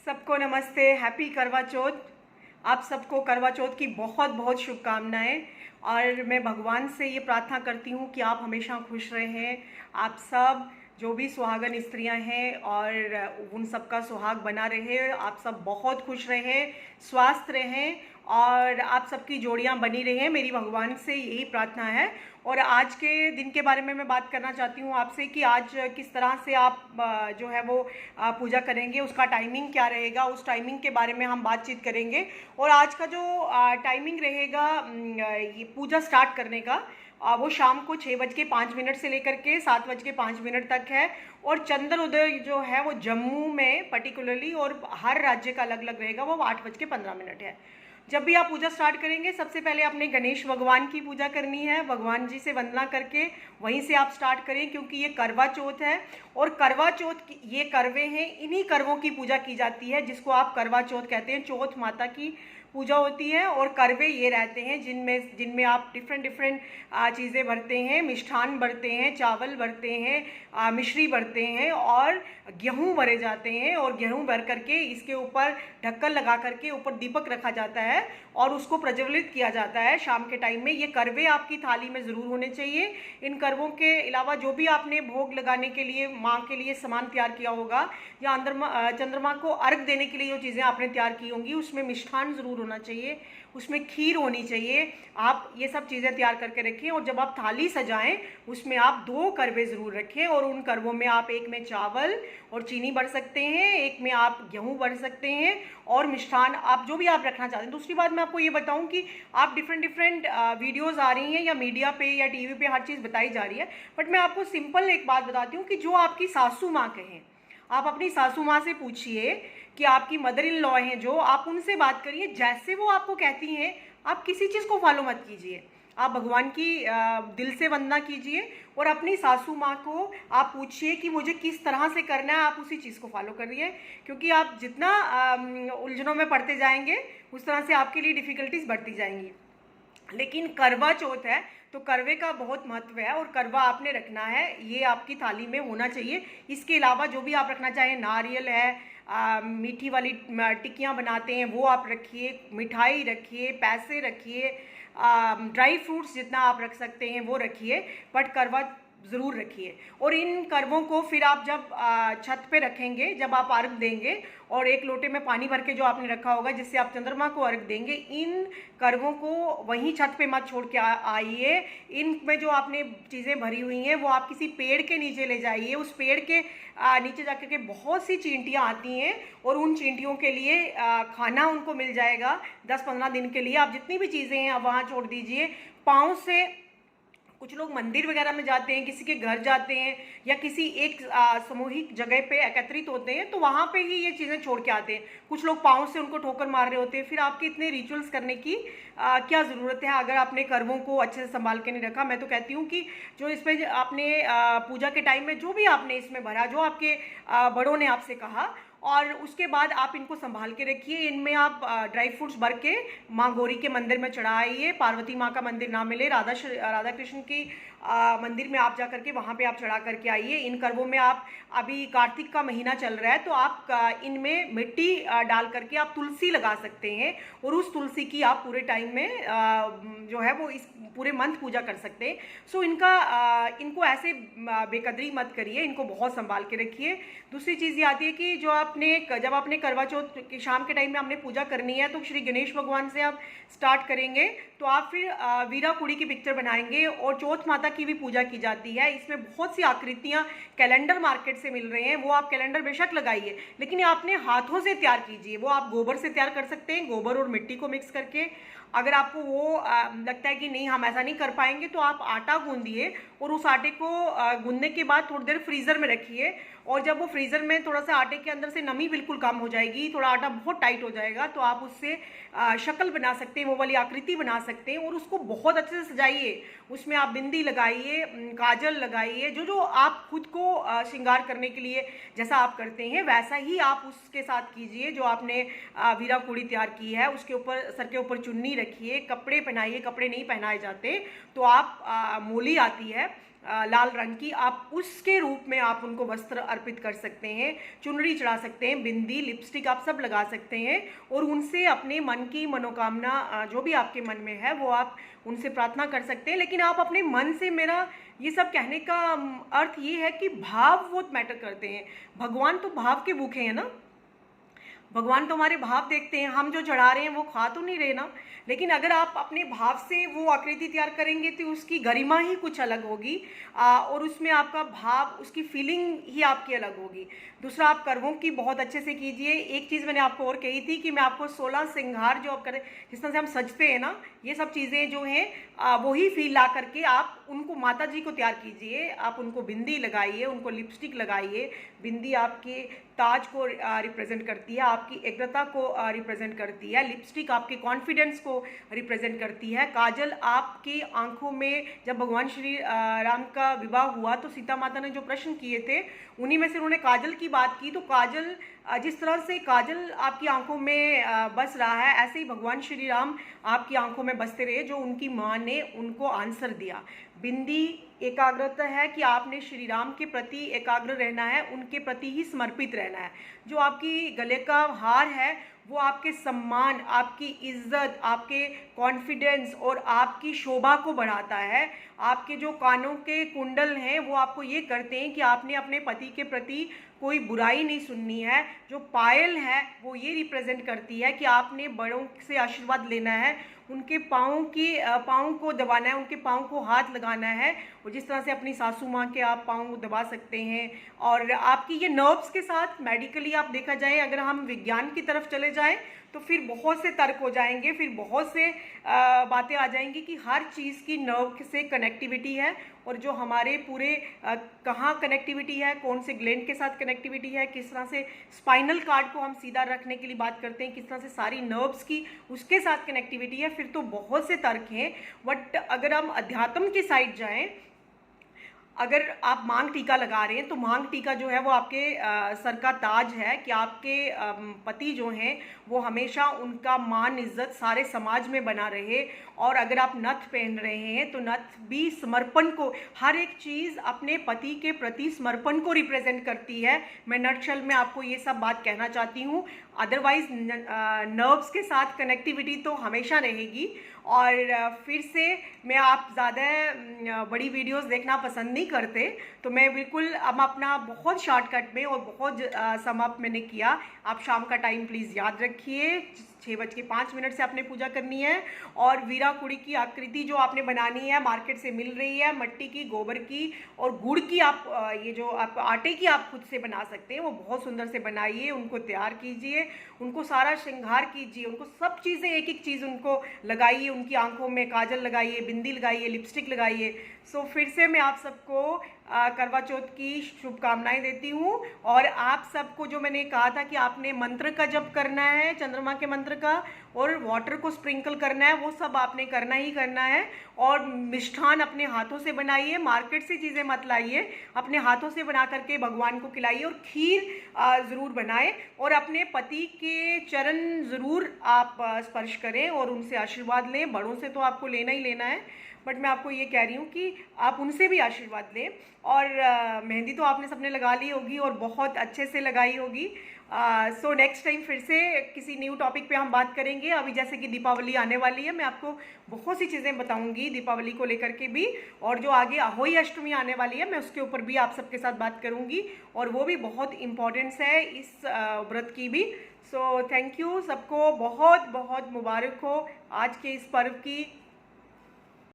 सबको नमस्ते, हैप्पी करवा चौथ। आप सबको करवा चौथ की बहुत बहुत शुभकामनाएं। और मैं भगवान से ये प्रार्थना करती हूँ कि आप हमेशा खुश रहें। आप सब जो भी सुहागन स्त्रियां हैं और उन सब का सुहाग बना रहे। आप सब बहुत खुश रहें, स्वस्थ रहें और आप सबकी जोड़ियां बनी रहें। मेरी भगवान से यही प्रार्थना है। और आज के दिन के बारे में मैं बात करना चाहती हूँ आपसे कि आज किस तरह से आप जो है वो पूजा करेंगे, उसका टाइमिंग क्या रहेगा, उस टाइमिंग के बारे में हम बातचीत करेंगे। और आज का जो टाइमिंग रहेगा ये पूजा स्टार्ट करने का, वो शाम को 6:05 से लेकर के 7:05 तक है। और चंद्रोदय जो है वो जम्मू में पर्टिकुलरली और हर राज्य का अलग अलग रहेगा, वो 8:15 है। जब भी आप पूजा स्टार्ट करेंगे, सबसे पहले अपने गणेश भगवान की पूजा करनी है। भगवान जी से वंदना करके वहीं से आप स्टार्ट करें, क्योंकि ये करवा चौथ है। और करवा चौथ ये करवे हैं, इन्हीं करवों की पूजा की जाती है, जिसको आप करवा चौथ कहते हैं। चौथ माता की पूजा होती है और करवे ये रहते हैं जिनमें जिनमें आप डिफरेंट चीज़ें भरते हैं, मिष्ठान भरते हैं, चावल भरते हैं, मिश्री भरते हैं और गेहूँ भरे जाते हैं। और गेहूँ भर करके इसके ऊपर ढक्कन लगा करके ऊपर दीपक रखा जाता है और उसको प्रज्वलित किया जाता है शाम के टाइम में। ये करवे आपकी थाली में ज़रूर होने चाहिए। इन करवों के अलावा जो भी आपने भोग लगाने के लिए माँ के लिए सामान तैयार किया होगा या चंद्रमा को अर्घ देने के लिए जो चीज़ें आपने तैयार की होंगी, उसमें मिष्ठान ज़रूर होना चाहिए, उसमें खीर होनी चाहिए। आप ये सब चीज़ें तैयार करके रखें। और जब आप थाली सजाएं, उसमें आप 2 करवे ज़रूर रखें। और उन करवों में आप एक में चावल और चीनी भर सकते हैं, एक में आप गेहूँ भर सकते हैं और मिष्ठान आप जो भी आप रखना चाहते हैं। दूसरी बात मैं आपको ये बताऊं कि आप डिफरेंट वीडियोज़ आ रही हैं या मीडिया पे या टीवी पे हर चीज़ बताई जा रही है, बट मैं आपको सिंपल एक बात बताती हूँ कि जो आपकी सासू माँ कहें, आप अपनी सासू माँ से पूछिए कि आपकी मदर इन लॉ हैं जो, आप उनसे बात करिए जैसे वो आपको कहती हैं। आप किसी चीज़ को फॉलो मत कीजिए, आप भगवान की दिल से वंदना कीजिए और अपनी सासू माँ को आप पूछिए कि मुझे किस तरह से करना है, आप उसी चीज़ को फॉलो करिए। क्योंकि आप जितना उलझनों में पड़ते जाएंगे, उस तरह से आपके लिए डिफ़िकल्टीज बढ़ती जाएंगी। लेकिन करवा चौथ है तो करवे का बहुत महत्व है और करवा आपने रखना है, ये आपकी थाली में होना चाहिए। इसके अलावा जो भी आप रखना चाहें, नारियल है, मीठी वाली टिक्कियाँ बनाते हैं वो आप रखिए, मिठाई रखिए, पैसे रखिए, ड्राई फ्रूट्स जितना आप रख सकते हैं वो रखिए, बट करवा ज़रूर रखिए। और इन करवों को फिर आप जब छत पे रखेंगे, जब आप अर्घ देंगे और एक लोटे में पानी भर के जो आपने रखा होगा जिससे आप चंद्रमा को अर्घ देंगे, इन करवों को वहीं छत पे मत छोड़ के आइए। इनमें जो आपने चीज़ें भरी हुई हैं वो आप किसी पेड़ के नीचे ले जाइए। उस पेड़ के नीचे जाकर के बहुत सी चींटियाँ आती हैं और उन चींटियों के लिए खाना उनको मिल जाएगा 10-15 दिन के लिए। आप जितनी भी चीज़ें हैं आप वहाँ छोड़ दीजिए। पाँव से कुछ लोग मंदिर वगैरह में जाते हैं, किसी के घर जाते हैं या किसी एक सामूहिक जगह पे एकत्रित होते हैं, तो वहाँ पे ही ये चीज़ें छोड़ के आते हैं। कुछ लोग पाँव से उनको ठोकर मार रहे होते हैं। फिर आपके इतने रिचुअल्स करने की क्या ज़रूरत है अगर आपने करवों को अच्छे से संभाल के नहीं रखा। मैं तो कहती हूँ कि जो इसमें आपने पूजा के टाइम में जो भी आपने इसमें भरा, जो आपके बड़ों ने आपसे कहा, और उसके बाद आप इनको संभाल के रखिए। इनमें आप ड्राई फ्रूट्स भर के माँ गौरी के मंदिर में चढ़ाइए। पार्वती माँ का मंदिर ना मिले, राधा कृष्ण की मंदिर में आप जा करके वहाँ पे आप चढ़ा करके आइए। इन करवों में आप, अभी कार्तिक का महीना चल रहा है तो आप इनमें मिट्टी डाल करके आप तुलसी लगा सकते हैं और उस तुलसी की आप पूरे टाइम में जो है वो इस पूरे मंथ पूजा कर सकते हैं। सो इनको ऐसे बेकदरी मत करिए, इनको बहुत संभाल के रखिए। दूसरी चीज़ ये आती है कि जब आपने करवा चौथ की शाम के टाइम में आपने पूजा करनी है तो श्री गणेश भगवान से आप स्टार्ट करेंगे, तो आप फिर वीरा कुड़ी की पिक्चर बनाएंगे और चौथ माता की भी पूजा की जाती है। इसमें बहुत सी आकृतियाँ कैलेंडर मार्केट से मिल रहे हैं, वो आप कैलेंडर बेशक लगाइए, लेकिन आपने हाथों से तैयार कीजिए। वो आप गोबर से तैयार कर सकते हैं, गोबर और मिट्टी को मिक्स करके। अगर आपको वो लगता है कि नहीं हम ऐसा नहीं कर पाएंगे, तो आप आटा गूंदिए और उस आटे को गूंदने के बाद थोड़ी देर फ्रीज़र में रखिए। और जब वो फ्रीज़र में थोड़ा सा आटे के अंदर से नमी बिल्कुल कम हो जाएगी, थोड़ा आटा बहुत टाइट हो जाएगा, तो आप उससे शक्ल बना सकते हैं, वो वाली आकृति बना सकते हैं और उसको बहुत अच्छे से सजाइए। उसमें आप बिंदी लगाइए, काजल लगाइए, जो जो आप खुद को श्रृंगार करने के लिए जैसा आप करते हैं वैसा ही आप उसके साथ कीजिए। जो आपने वीरा कुड़ी तैयार की है उसके ऊपर, सर के ऊपर चुन्नी रखिए, कपड़े पहनाइए। कपड़े नहीं पहनाए जाते तो आप मोली आती है लाल रंग की, आप उसके रूप में आप उनको वस्त्र अर्पित कर सकते हैं, चुनरी चढ़ा सकते हैं, बिंदी, लिपस्टिक आप सब लगा सकते हैं और उनसे अपने मन की मनोकामना जो भी आपके मन में है वो आप उनसे प्रार्थना कर सकते हैं। लेकिन आप अपने मन से, मेरा ये सब कहने का अर्थ ये है कि भाव बहुत मैटर करते हैं। भगवान तो भाव के भूखे हैं ना, भगवान तो हमारे भाव देखते हैं, हम जो चढ़ा रहे हैं वो खा तो नहीं रहे ना। लेकिन अगर आप अपने भाव से वो आकृति तैयार करेंगे तो उसकी गरिमा ही कुछ अलग होगी और उसमें आपका भाव, उसकी फीलिंग ही आपकी अलग होगी। दूसरा, आप करवों की बहुत अच्छे से कीजिए। एक चीज़ मैंने आपको और कही थी कि मैं आपको 16 श्रृंगार जो आप करें, जिस तरह से हम सजते हैं ना, ये सब चीज़ें जो हैं वही फील ला करके आप उनको माता जी को तैयार कीजिए। आप उनको बिंदी लगाइए, उनको लिपस्टिक लगाइए। बिंदी आपके ताज को रिप्रेजेंट करती है, आपकी एग्रता को रिप्रेजेंट करती है। लिपस्टिक आपके कॉन्फिडेंस को रिप्रेजेंट करती है। काजल आपकी आंखों में, जब भगवान श्री राम का विवाह हुआ तो सीता माता ने जो प्रश्न किए थे उन्हीं में से उन्होंने काजल की बात की। तो काजल, जिस तरह से काजल आपकी आंखों में बस रहा है, ऐसे ही भगवान श्री राम आपकी आंखों में बसते रहे, जो उनकी माँ ने उनको आंसर दिया। बिंदी एकाग्रता है कि आपने श्री राम के प्रति एकाग्र रहना है, उनके प्रति ही समर्पित रहना है। जो आपकी गले का हार है वो आपके सम्मान, आपकी इज्जत, आपके कॉन्फिडेंस और आपकी शोभा को बढ़ाता है। आपके जो कानों के कुंडल हैं वो आपको ये करते हैं कि आपने अपने पति के प्रति कोई बुराई नहीं सुननी है। जो पायल है वो ये रिप्रेजेंट करती है कि आपने बड़ों से आशीर्वाद लेना है, उनके पाँव को दबाना है, उनके पाँव को हाथ लगाना है। और जिस तरह से अपनी सासू माँ के आप पाँव दबा सकते हैं। और आपकी ये नर्व्स के साथ मेडिकली आप देखा जाए, अगर हम विज्ञान की तरफ चले जाएं तो फिर बहुत से तर्क हो जाएंगे, फिर बहुत से बातें आ जाएंगी कि हर चीज़ की नर्व से कनेक्टिविटी है। और जो हमारे पूरे कहाँ कनेक्टिविटी है, कौन से ग्लैंड के साथ कनेक्टिविटी है, किस तरह से स्पाइनल कार्ड को हम सीधा रखने के लिए बात करते हैं, किस तरह से सारी नर्व्स की उसके साथ कनेक्टिविटी है, फिर तो बहुत से तर्क हैं। बट अगर हम अध्यात्म की साइड जाएं, अगर आप मांग टीका लगा रहे हैं तो मांग टीका जो है वो आपके सर का ताज है कि आपके पति जो हैं वो हमेशा उनका मान इज्जत सारे समाज में बना रहे। और अगर आप नथ पहन रहे हैं तो नथ भी समर्पण को, हर एक चीज़ अपने पति के प्रति समर्पण को रिप्रेजेंट करती है। मैं नटशल में आपको ये सब बात कहना चाहती हूँ। अदरवाइज नर्व्स के साथ कनेक्टिविटी तो हमेशा रहेगी। और फिर से मैं, आप ज़्यादा बड़ी वीडियोस देखना पसंद नहीं करते तो मैं बिल्कुल अब अपना बहुत शॉर्टकट में और बहुत समाप्त मैंने किया। आप शाम का टाइम प्लीज़ याद रखिए, 6:05 से आपने पूजा करनी है। और वीरा कुड़ी की आकृति जो आपने बनानी है मार्केट से मिल रही है, मट्टी की, गोबर की और गुड़ की। आप ये जो आप आटे की आप खुद से बना सकते हैं, वो बहुत सुंदर से बनाइए, उनको तैयार कीजिए, उनको सारा श्रृंगार कीजिए, उनको सब चीज़ें, एक एक चीज़ उनको लगाइए, उनकी आंखों में काजल लगाइए, बिंदी लगाइए, लिपस्टिक लगाइए। सो फिर से मैं आप सबको करवा चौथ की शुभकामनाएं देती हूँ। और आप सबको जो मैंने कहा था कि आपने मंत्र का जप करना है, चंद्रमा के मंत्र का, और वाटर को स्प्रिंकल करना है, वो सब आपने करना ही करना है। और मिष्ठान अपने हाथों से बनाइए, मार्केट से चीज़ें मत लाइए, अपने हाथों से बना करके भगवान को खिलाइए। और खीर ज़रूर बनाएं और अपने पति के चरण ज़रूर आप स्पर्श करें और उनसे आशीर्वाद लें। बड़ों से तो आपको लेना ही लेना है, बट मैं आपको ये कह रही हूँ कि आप उनसे भी आशीर्वाद लें। और मेहंदी तो आपने सबने लगा ली होगी और बहुत अच्छे से लगाई होगी। सो नेक्स्ट टाइम फिर से किसी न्यू टॉपिक पे हम बात करेंगे। अभी जैसे कि दीपावली आने वाली है, मैं आपको बहुत सी चीज़ें बताऊंगी दीपावली को लेकर के भी। और जो आगे अहोई अष्टमी आने वाली है, मैं उसके ऊपर भी आप सबके साथ बात करूंगी और वो भी बहुत इम्पॉर्टेंस है इस व्रत की भी। सो थैंक यू, सबको बहुत बहुत मुबारक हो आज के इस पर्व की।